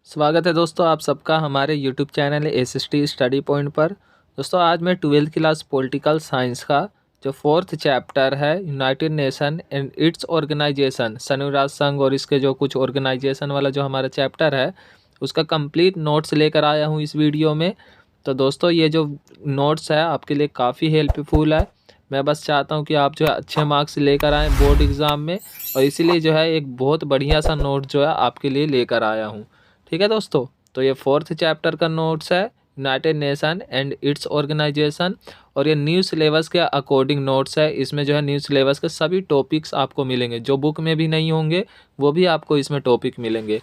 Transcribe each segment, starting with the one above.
स्वागत है दोस्तों आप सबका हमारे YouTube channel SST study point पर। दोस्तों आज मैं 12th क्लास पॉलिटिकल साइंस का जो 4th चैप्टर है United Nation and its organisation, संयुक्त राष्ट्र संघ और इसके जो कुछ ऑर्गेनाइजेशन वाला जो हमारा चैप्टर है उसका कंप्लीट नोट्स लेकर आया हूँ इस वीडियो में। तो दोस्तों ये जो नोट्स है आपके लिए काफ़ी हेल्पफुल है। मैं बस चाहता हूँ कि आप जो है अच्छे मार्क्स लेकर आएँ बोर्ड एग्ज़ाम में, और इसीलिए जो है एक बहुत बढ़िया सा नोट जो है आपके लिए लेकर आया हूँ। ठीक है दोस्तों, तो ये 4th चैप्टर का नोट्स है United Nation and its organisation, और ये न्यू सिलेबस के अकॉर्डिंग नोट्स है। इसमें जो है न्यू सिलेबस के सभी टॉपिक्स आपको मिलेंगे, जो बुक में भी नहीं होंगे वो भी आपको इसमें टॉपिक मिलेंगे।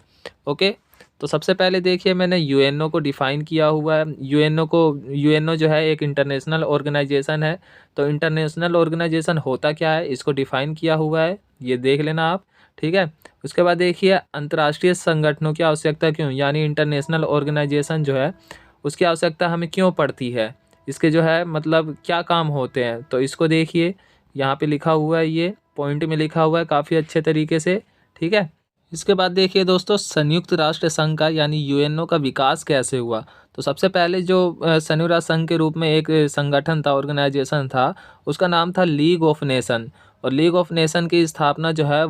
ओके, तो सबसे पहले देखिए मैंने यूएनओ को डिफ़ाइन किया हुआ है। यूएनओ जो है एक इंटरनेशनल ऑर्गेनाइजेशन है। तो इंटरनेशनल ऑर्गेनाइजेशन होता क्या है इसको डिफ़ाइन किया हुआ है, ये देख लेना आप। ठीक है, उसके बाद देखिए अंतर्राष्ट्रीय संगठनों की आवश्यकता क्यों, यानी इंटरनेशनल ऑर्गेनाइजेशन जो है उसकी आवश्यकता हमें क्यों पड़ती है, इसके जो है मतलब क्या काम होते हैं। तो इसको देखिए यहाँ पे लिखा हुआ है, ये पॉइंट में लिखा हुआ है काफ़ी अच्छे तरीके से। ठीक है, इसके बाद देखिए दोस्तों संयुक्त राष्ट्र संघ का यानी यूएनओ का विकास कैसे हुआ। तो सबसे पहले जो संयुक्त राष्ट्र संघ के रूप में एक संगठन था, ऑर्गेनाइजेशन था, उसका नाम था लीग ऑफ नेशन। और लीग ऑफ नेशन की स्थापना जो है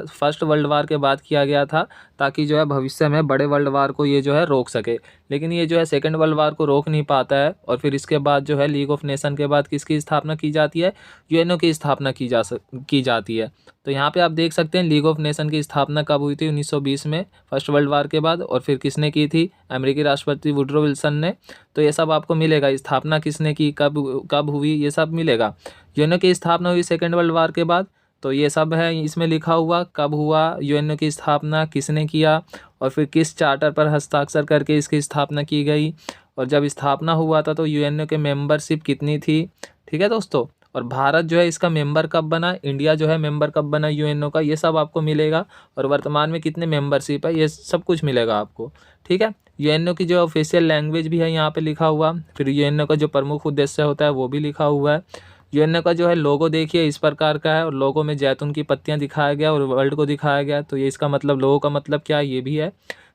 फर्स्ट वर्ल्ड वार के बाद किया गया था, ताकि जो है भविष्य में बड़े वर्ल्ड वार को ये जो है रोक सके। लेकिन ये जो है सेकेंड वर्ल्ड वार को रोक नहीं पाता है, और फिर इसके बाद जो है लीग ऑफ नेशन के बाद किसकी स्थापना की जाती है, यूएनओ की स्थापना की जाती है। तो यहाँ पे आप देख सकते हैं लीग ऑफ नेशन की स्थापना कब हुई थी, 1920 में, फर्स्ट वर्ल्ड वार के बाद। और फिर किसने की थी, अमेरिकी राष्ट्रपति वुडरो विल्सन ने। तो ये सब आपको मिलेगा, स्थापना किसने की, कब कब हुई, ये सब मिलेगा। यूएनओ की स्थापना हुई सेकेंड वर्ल्ड वार के बाद, तो ये सब है इसमें लिखा हुआ, कब हुआ यूएनओ की स्थापना, किसने किया, और फिर किस चार्टर पर हस्ताक्षर करके इसकी स्थापना की गई, और जब स्थापना हुआ था तो यूएनओ के मेंबरशिप कितनी थी। ठीक है दोस्तों, और भारत जो है इसका मेंबर कब बना, इंडिया जो है मेंबर कब बना यूएनओ का, ये सब आपको मिलेगा। और वर्तमान में कितने मेंबरशिप है ये सब कुछ मिलेगा आपको। ठीक है, यूएनओ की जो ऑफिशियल लैंग्वेज भी है यहाँ पे लिखा हुआ, फिर यूएनओ का जो प्रमुख उद्देश्य होता है वो भी लिखा हुआ है। यूएनओ का जो है लोगो देखिए इस प्रकार का है, और लोगो में जैतून की पत्तियां दिखाया गया और वर्ल्ड को दिखाया गया। तो ये इसका मतलब, लोगो का मतलब क्या है, ये भी है।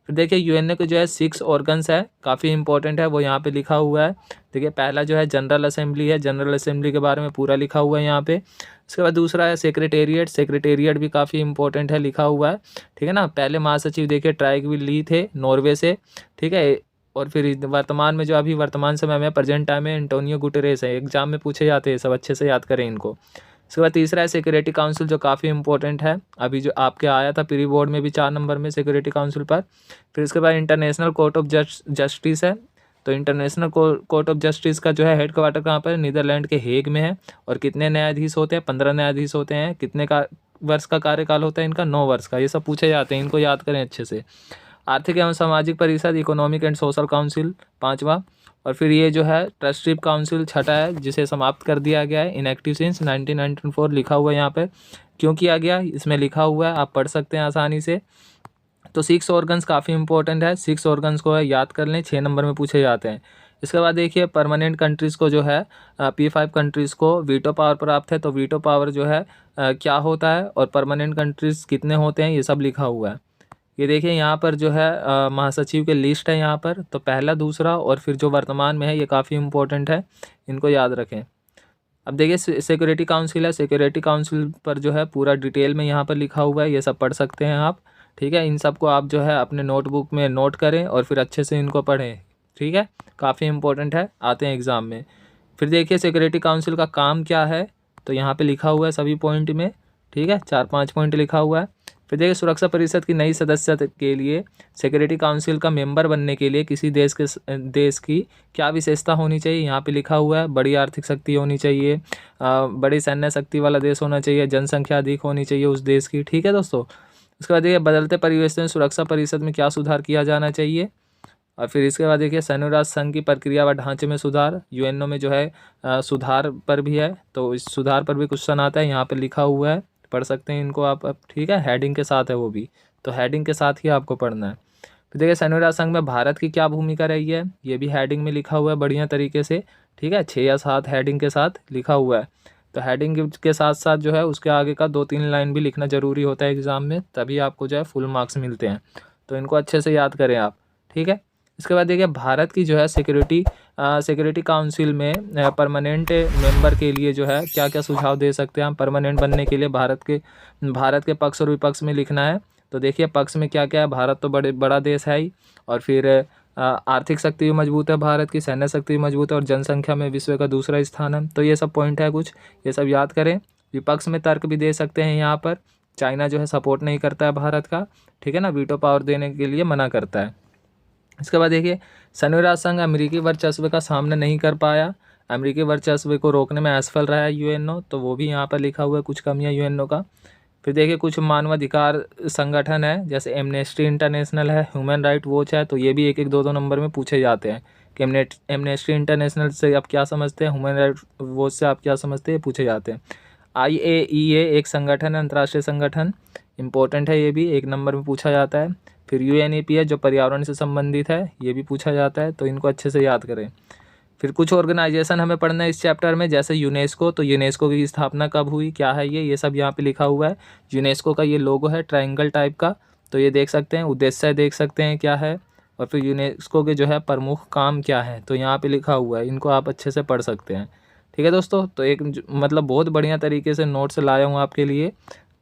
फिर देखिए यूएनओ के जो है 6 ऑर्गन्स है, काफ़ी इंपॉर्टेंट है, वो यहाँ पे लिखा हुआ है। देखिए पहला जो है जनरल असेंबली है, जनरल असेंबली के बारे में पूरा लिखा हुआ है यहाँ पे। इसके बाद दूसरा है सेक्रेटेरिएट, सेक्रेटेरिएट भी काफ़ी इंपॉर्टेंट है, लिखा हुआ है। ठीक है ना, पहले महासचिव देखिए ट्राइगविल ली थे नॉर्वे से। ठीक है, और फिर वर्तमान में जो अभी वर्तमान समय में प्रेजेंट टाइम में एंटोनियो गुटेरेस है। एग्जाम में पूछे जाते हैं, सब अच्छे से याद करें इनको। इसके बाद तीसरा है सिक्योरिटी काउंसिल, जो काफ़ी इंपॉर्टेंट है, अभी जो आपके आया था प्री बोर्ड में भी 4 नंबर में सिक्योरिटी काउंसिल पर। फिर इसके बाद इंटरनेशनल कोर्ट ऑफ जस्टिस है। तो इंटरनेशनल कोर्ट ऑफ जस्टिस का जो है हेड क्वार्टर कहाँ पर है, नीदरलैंड के हेग में है। और कितने न्यायाधीश होते हैं, 15 न्यायाधीश होते हैं। कितने का वर्ष का कार्यकाल होता है इनका, 9 वर्ष का। ये सब पूछे जाते हैं, इनको याद करें अच्छे से। आर्थिक एवं सामाजिक परिषद, इकोनॉमिक एंड सोशल काउंसिल, 5वां। और फिर ये जो है ट्रस्टीशिप काउंसिल, 6ठा है, जिसे समाप्त कर दिया गया है, इनएक्टिव सिंस 1994 लिखा हुआ है यहाँ पे। क्यों किया गया इसमें लिखा हुआ है, आप पढ़ सकते हैं आसानी से। तो 6 ऑर्गन्स काफ़ी इंपॉर्टेंट है, 6 ऑर्गन्स को याद कर लें, 6 नंबर में पूछे जाते हैं। इसके बाद देखिए परमानेंट कंट्रीज़ को जो है P5 कंट्रीज़ को वीटो पावर प्राप्त है। तो वीटो पावर जो है क्या होता है, और परमानेंट कंट्रीज़ कितने होते हैं, ये सब लिखा हुआ है। ये देखिए यहाँ पर जो है महासचिव के लिस्ट है यहाँ पर। तो पहला, दूसरा और फिर जो वर्तमान में है, ये काफ़ी इंपॉर्टेंट है, इनको याद रखें। अब देखिए सिक्योरिटी काउंसिल है, सिक्योरिटी काउंसिल पर जो है पूरा डिटेल में यहाँ पर लिखा हुआ है, ये सब पढ़ सकते हैं आप। ठीक है, इन सब को आप जो है अपने नोटबुक में नोट करें और फिर अच्छे से इनको पढ़ें। ठीक है, काफ़ी इंपॉर्टेंट है, आते हैं एग्ज़ाम में। फिर देखिए सिक्योरिटी काउंसिल का काम क्या है, तो यहाँ पे लिखा हुआ है सभी पॉइंट में। ठीक है, 4-5 पॉइंट लिखा हुआ है। फिर देखिए सुरक्षा परिषद की नई सदस्यता के लिए, सिक्योरिटी काउंसिल का मेंबर बनने के लिए किसी देश की क्या विशेषता होनी चाहिए, यहाँ पे लिखा हुआ है। बड़ी आर्थिक शक्ति होनी चाहिए, बड़ी सैन्य शक्ति वाला देश होना चाहिए, जनसंख्या अधिक होनी चाहिए उस देश की। ठीक है दोस्तों, उसके बाद देखिए बदलते परिवेश में सुरक्षा परिषद में क्या सुधार किया जाना चाहिए। और फिर इसके बाद देखिए संयुक्त राष्ट्र संघ की प्रक्रिया व ढांचे में सुधार, यूएनओ में जो है सुधार पर भी है। तो इस सुधार पर भी क्वेश्चन आता है, यहाँ पर लिखा हुआ है, पढ़ सकते हैं इनको आप। ठीक है, हेडिंग के साथ है वो भी, तो हेडिंग के साथ ही आपको पढ़ना है। फिर देखिए संयुक्त राष्ट्र संघ में भारत की क्या भूमिका रही है, ये भी हेडिंग में लिखा हुआ है बढ़िया तरीके से। ठीक है, 6 या 7 हेडिंग के साथ लिखा हुआ है। तो हेडिंग के साथ साथ जो है उसके आगे का 2-3 लाइन भी लिखना जरूरी होता है एग्जाम में, तभी आपको जो है फुल मार्क्स मिलते हैं। तो इनको अच्छे से याद करें आप, ठीक है। इसके बाद देखिए भारत की जो है सिक्योरिटी काउंसिल में परमानेंट मेंबर के लिए जो है क्या क्या सुझाव दे सकते हैं हम परमानेंट बनने के लिए। भारत के पक्ष और विपक्ष में लिखना है। तो देखिए पक्ष में क्या क्या है, भारत तो बड़ा देश है ही, और फिर आर्थिक शक्ति भी मजबूत है भारत की, सैन्य शक्ति भी मजबूत है, और जनसंख्या में विश्व का दूसरा स्थान है। तो ये सब पॉइंट है कुछ, ये सब याद करें। विपक्ष में तर्क भी दे सकते हैं यहाँ पर, चाइना जो है सपोर्ट नहीं करता है भारत का, ठीक है ना, वीटो पावर देने के लिए मना करता है। इसके बाद देखिए संयुक्त राष्ट्र संघ अमेरिकी वर्चस्व का सामना नहीं कर पाया, अमेरिकी वर्चस्व को रोकने में असफल रहा है यूएनओ, तो वो भी यहाँ पर लिखा हुआ है कुछ कमियाँ यूएनओ का। फिर देखिए कुछ मानवाधिकार संगठन है, जैसे एमनेस्टी इंटरनेशनल है, ह्यूमन राइट वॉच है, तो ये भी 1-1, 2-2 नंबर में पूछे जाते हैं कि एमनेस्टी इंटरनेशनल से आप क्या समझते हैं, ह्यूमन राइट वॉच से आप क्या समझते हैं, पूछे जाते हैं। IAEA एक संगठन है, अंतर्राष्ट्रीय संगठन, इंपॉर्टेंट है, ये भी 1 नंबर में पूछा जाता है। फिर UNEP है जो पर्यावरण से संबंधित है, ये भी पूछा जाता है, तो इनको अच्छे से याद करें। फिर कुछ ऑर्गेनाइजेशन हमें पढ़ना है इस चैप्टर में, जैसे यूनेस्को, तो यूनेस्को की स्थापना कब हुई, क्या है ये सब यहाँ पे लिखा हुआ है। यूनेस्को का ये लोगो है ट्रायंगल टाइप का, तो ये देख सकते हैं, उद्देश्य देख सकते हैं क्या है, और फिर यूनेस्को के जो है प्रमुख काम क्या है, तो यहाँ पे लिखा हुआ है, इनको आप अच्छे से पढ़ सकते हैं, ठीक है दोस्तों। तो एक मतलब बहुत बढ़िया तरीके से नोट्स लाया हूँ आपके लिए,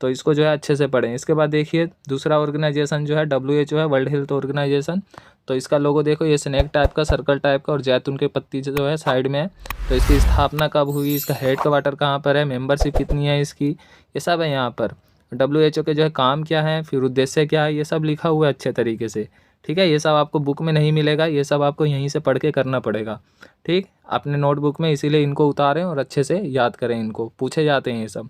तो इसको जो है अच्छे से पढ़ें। इसके बाद देखिए दूसरा ऑर्गेनाइजेशन जो है WHO है, वर्ल्ड हेल्थ ऑर्गेनाइजेशन, तो इसका लोगो देखो, ये स्नैक टाइप का, सर्कल टाइप का, और जैतून के पत्ती जो है साइड में है। तो इसकी स्थापना कब हुई, इसका हेड क्वार्टर कहाँ पर है, मेंबरशिप कितनी है इसकी, ये सब है यहाँ पर। WHO के जो है काम क्या है, फिर उद्देश्य क्या है, ये सब लिखा हुआ है अच्छे तरीके से, ठीक है। ये सब आपको बुक में नहीं मिलेगा, ये सब आपको यहीं से पढ़ के करना पड़ेगा, ठीक, अपने नोटबुक में, इसीलिए इनको उतारें और अच्छे से याद करें, इनको पूछे जाते हैं ये सब।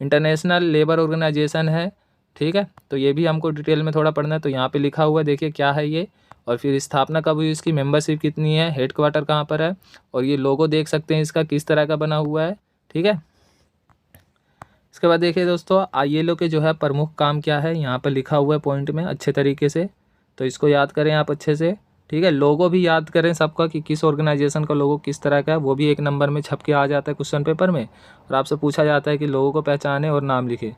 इंटरनेशनल लेबर ऑर्गेनाइजेशन है, ठीक है, तो ये भी हमको डिटेल में थोड़ा पढ़ना है, तो यहाँ पे लिखा हुआ है, देखिए क्या है ये, और फिर स्थापना कब हुई, इसकी मेंबरशिप कितनी है, हेड क्वार्टर कहाँ पर है, और ये लोगो देख सकते हैं इसका किस तरह का बना हुआ है, ठीक है। इसके बाद देखिए दोस्तों ILO के जो है प्रमुख काम क्या है, यहाँ पर लिखा हुआ है पॉइंट में अच्छे तरीके से, तो इसको याद करें आप अच्छे से, ठीक है। लोगो भी याद करें सबका कि किस ऑर्गेनाइजेशन का लोगो किस तरह का है, वो भी 1 नंबर में छप के आ जाता है क्वेश्चन पेपर में, और आपसे पूछा जाता है कि लोगों को पहचाने और नाम लिखे,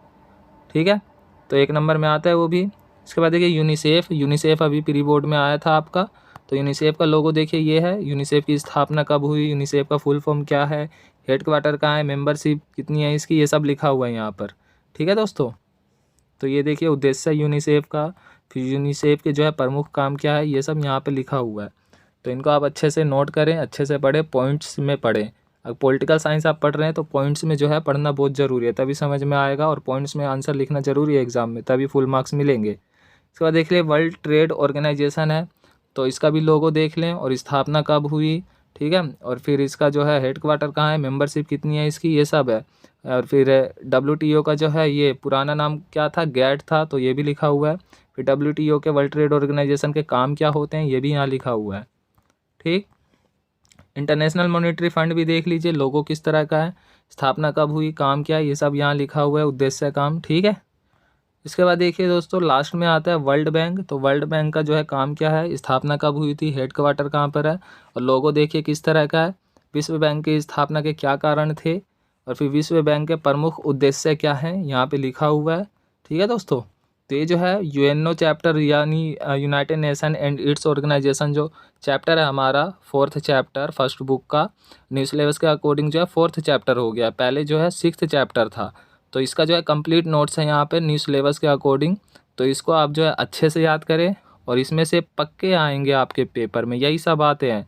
ठीक है, तो 1 नंबर में आता है वो भी। इसके बाद देखिए यूनिसेफ अभी प्री बोर्ड में आया था आपका, तो यूनिसेफ का लोगो देखिए ये है। यूनिसेफ की स्थापना कब हुई, यूनिसेफ का फुल फॉर्म क्या है, हेड क्वार्टर कहाँ है, मेंबरशिप कितनी है इसकी, ये सब लिखा हुआ है यहाँ पर, ठीक है दोस्तों। तो ये देखिए उद्देश्य यूनिसेफ का, फिर यूनिसेफ के जो है प्रमुख काम क्या है, ये सब यहाँ पे लिखा हुआ है, तो इनको आप अच्छे से नोट करें, अच्छे से पढ़ें, पॉइंट्स में पढ़ें। अगर पॉलिटिकल साइंस आप पढ़ रहे हैं तो पॉइंट्स में जो है पढ़ना बहुत ज़रूरी है, तभी समझ में आएगा, और पॉइंट्स में आंसर लिखना ज़रूरी है एग्जाम में, तभी फुल मार्क्स मिलेंगे। इसके बाद देख लें वर्ल्ड ट्रेड ऑर्गेनाइजेशन है, तो इसका भी लोगो देख लें, और स्थापना कब हुई, ठीक है, और फिर इसका जो है हेड क्वार्टर कहाँ है, मेंबरशिप कितनी है इसकी, ये सब है। और फिर WTO का जो है ये पुराना नाम क्या था, गैट था, तो ये भी लिखा हुआ है। फिर WTO के वर्ल्ड ट्रेड ऑर्गेनाइजेशन के काम क्या होते हैं, ये भी यहाँ लिखा हुआ है, ठीक। इंटरनेशनल मॉनेटरी फंड भी देख लीजिए, लोगो किस तरह का है, स्थापना कब हुई, काम क्या है, ये सब यहाँ लिखा हुआ है, उद्देश्य काम, ठीक है। इसके बाद देखिए दोस्तों लास्ट में आता है वर्ल्ड बैंक, तो वर्ल्ड बैंक का जो है काम क्या है, स्थापना कब हुई थी, हेड क्वार्टर कहाँ पर है, और लोगो देखिए किस तरह का है, विश्व बैंक की स्थापना के क्या कारण थे, और फिर विश्व बैंक के प्रमुख उद्देश्य क्या हैं, यहाँ पे लिखा हुआ है, ठीक है दोस्तों। तो ये जो है UNO चैप्टर यानी United Nation and its organisation जो चैप्टर है हमारा 4th चैप्टर फर्स्ट बुक का, न्यू सिलेबस के अकॉर्डिंग जो है 4th चैप्टर हो गया, पहले जो है 6th चैप्टर था। तो इसका जो है कंप्लीट नोट्स है यहाँ पे न्यू सिलेबस के अकॉर्डिंग, तो इसको आप जो है अच्छे से याद करें, और इसमें से पक्के आएंगे आपके पेपर में, यही सब बातें हैं।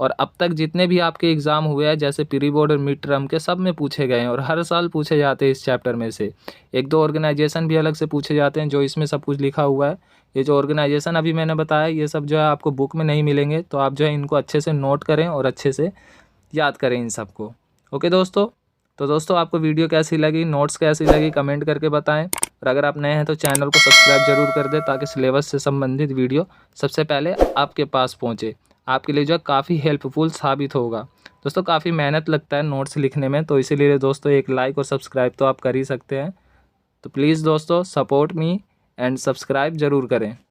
और अब तक जितने भी आपके एग्ज़ाम हुए हैं, जैसे प्री बोर्ड और मिड टर्म के, सब में पूछे गए हैं, और हर साल पूछे जाते हैं इस चैप्टर में से। 1-2 ऑर्गेनाइजेशन भी अलग से पूछे जाते हैं, जो इसमें सब कुछ लिखा हुआ है। ये जो ऑर्गेनाइजेशन अभी मैंने बताया, ये सब जो है आपको बुक में नहीं मिलेंगे, तो आप जो है इनको अच्छे से नोट करें और अच्छे से याद करें इन सबको। ओके दोस्तों, तो दोस्तों आपको वीडियो कैसी लगी, नोट्स कैसी लगी, कमेंट करके बताएं, और अगर आप नए हैं तो चैनल को सब्सक्राइब जरूर कर दें, ताकि सिलेबस से संबंधित वीडियो सबसे पहले आपके पास पहुंचे। आपके लिए जो है काफ़ी हेल्पफुल साबित होगा। दोस्तों काफ़ी मेहनत लगता है नोट्स लिखने में, तो इसीलिए दोस्तों एक लाइक और सब्सक्राइब तो आप कर ही सकते हैं। तो प्लीज़ दोस्तों सपोर्ट मी एंड सब्सक्राइब ज़रूर करें।